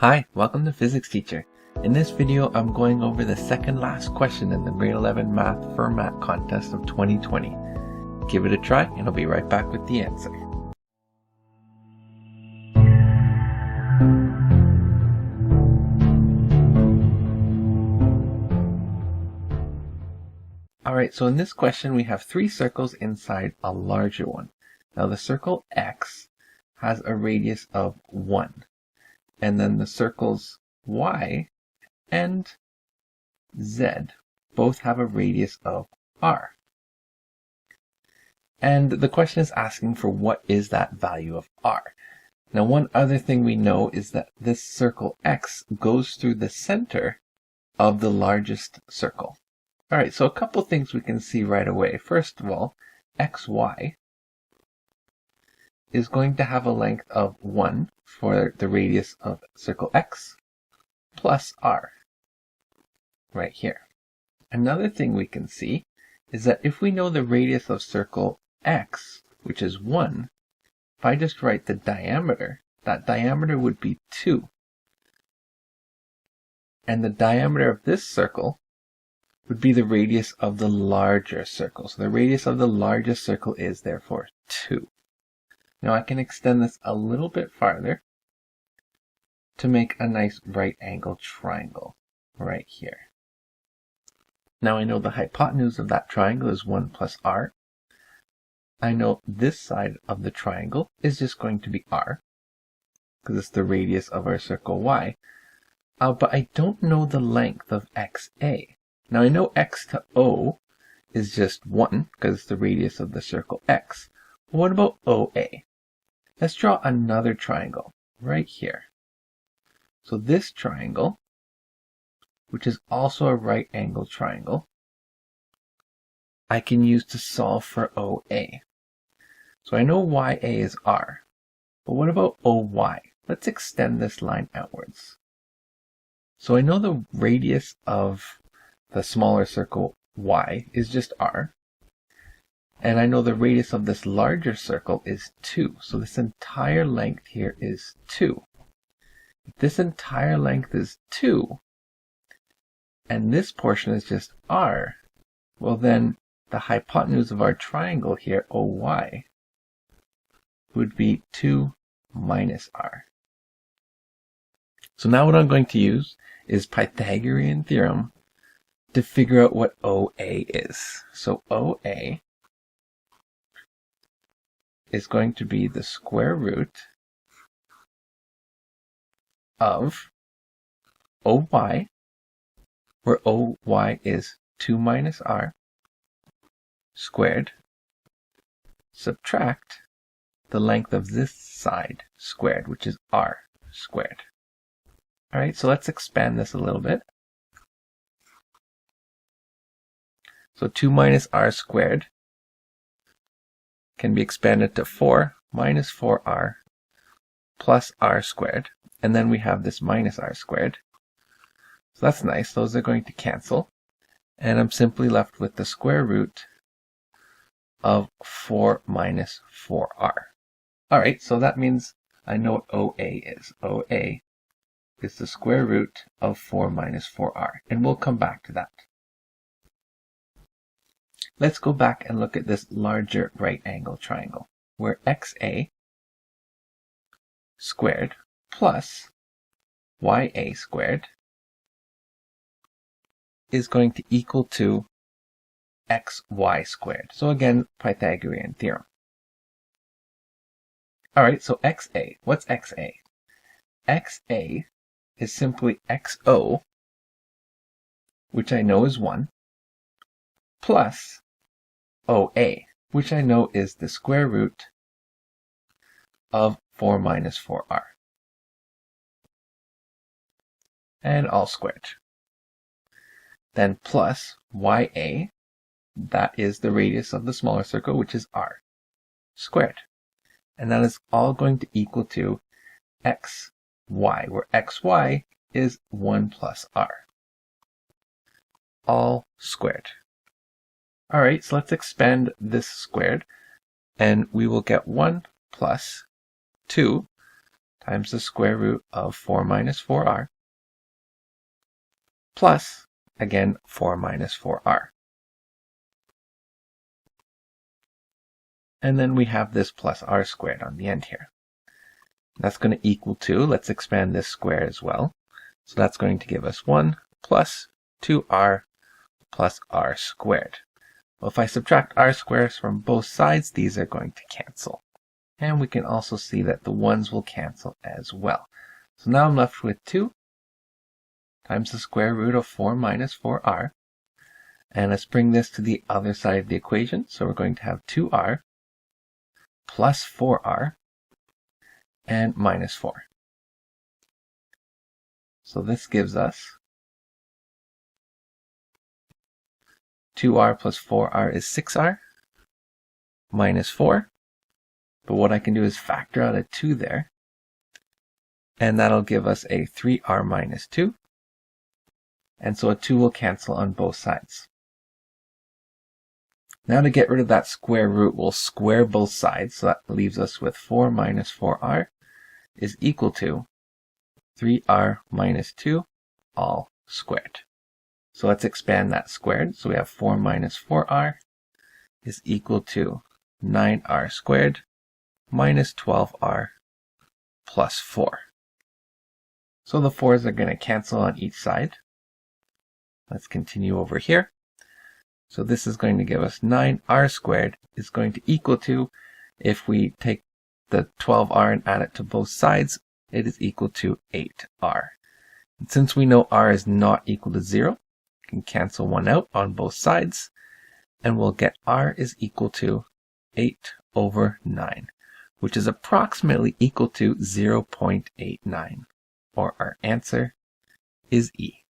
Hi, welcome to Physics Teacher. In this video, I'm going over the second last question in the grade 11 math Fermat contest of 2020. Give it a try and I'll be right back with the answer. Alright, so in this question we have three circles inside a larger one. Now the circle X has a radius of 1. And then the circles Y and Z both have a radius of R. And the question is asking for what is that value of R. Now one other thing we know is that this circle X goes through the center of the largest circle. Alright, so a couple things we can see right away. First of all, XY is going to have a length of 1 for the radius of circle X plus R right here. Another thing we can see is that if we know the radius of circle X, which is 1, if I just write the diameter, that diameter would be 2. And the diameter of this circle would be the radius of the larger circle. So the radius of the largest circle is therefore 2. Now I can extend this a little bit farther to make a nice right angle triangle right here. Now I know the hypotenuse of that triangle is 1 plus R. I know this side of the triangle is just going to be R, because it's the radius of our circle Y. But I don't know the length of XA. Now I know X to O is just 1, because it's the radius of the circle X. But what about OA? Let's draw another triangle right here. So this triangle, which is also a right angle triangle, I can use to solve for OA. So I know YA is R, but what about OY? Let's extend this line outwards. So I know the radius of the smaller circle Y is just R, and I know the radius of this larger circle is 2. So this entire length here is 2. If this entire length is 2, and this portion is just R, well then the hypotenuse of our triangle here, OY, would be 2 minus R. So now what I'm going to use is Pythagorean theorem to figure out what OA is. So OA is going to be the square root of OY, where OY is 2 minus R, squared, subtract the length of this side squared, which is R squared. Alright, so let's expand this a little bit. So 2 minus R squared can be expanded to 4 minus 4R plus R squared. And then we have this minus R squared. So that's nice. Those are going to cancel. And I'm simply left with the square root of 4 minus 4R. Alright, so that means I know what OA is. OA is the square root of 4 minus 4R. And we'll come back to that. Let's go back and look at this larger right angle triangle, where XA squared plus YA squared is going to equal to XY squared. So again, Pythagorean theorem. Alright, so XA, what's XA? XA is simply XO, which I know is 1, plus OA, which I know is the square root of 4 minus 4R. And all squared. Then plus YA, that is the radius of the smaller circle, which is R, squared. And that is all going to equal to XY, where XY is 1 plus R. All squared. Alright, so let's expand this squared, and we will get 1 plus 2 times the square root of 4 minus 4r plus, again, 4 minus 4r. And then we have this plus r squared on the end here. That's going to equal 2. Let's expand this square as well. So that's going to give us 1 plus 2r plus r squared. Well, if I subtract r squares from both sides, these are going to cancel. And we can also see that the 1's will cancel as well. So now I'm left with 2 times the square root of 4 minus 4r. And let's bring this to the other side of the equation. So we're going to have 2r plus 4r and minus 4. So this gives us 2r plus 4r is 6r minus 4. But what I can do is factor out a 2 there. And that'll give us a 3r minus 2. And so a 2 will cancel on both sides. Now to get rid of that square root, we'll square both sides. So that leaves us with 4 minus 4r is equal to 3r minus 2 all squared. So let's expand that squared. So we have 4 minus 4r is equal to 9r squared minus 12r plus 4. So the 4's are going to cancel on each side. Let's continue over here. So this is going to give us 9r squared is going to equal to, if we take the 12r and add it to both sides, it is equal to 8r. And since we know r is not equal to 0, we can cancel 1 out on both sides, and we'll get r is equal to 8 over 9, which is approximately equal to 0.89, or our answer is E.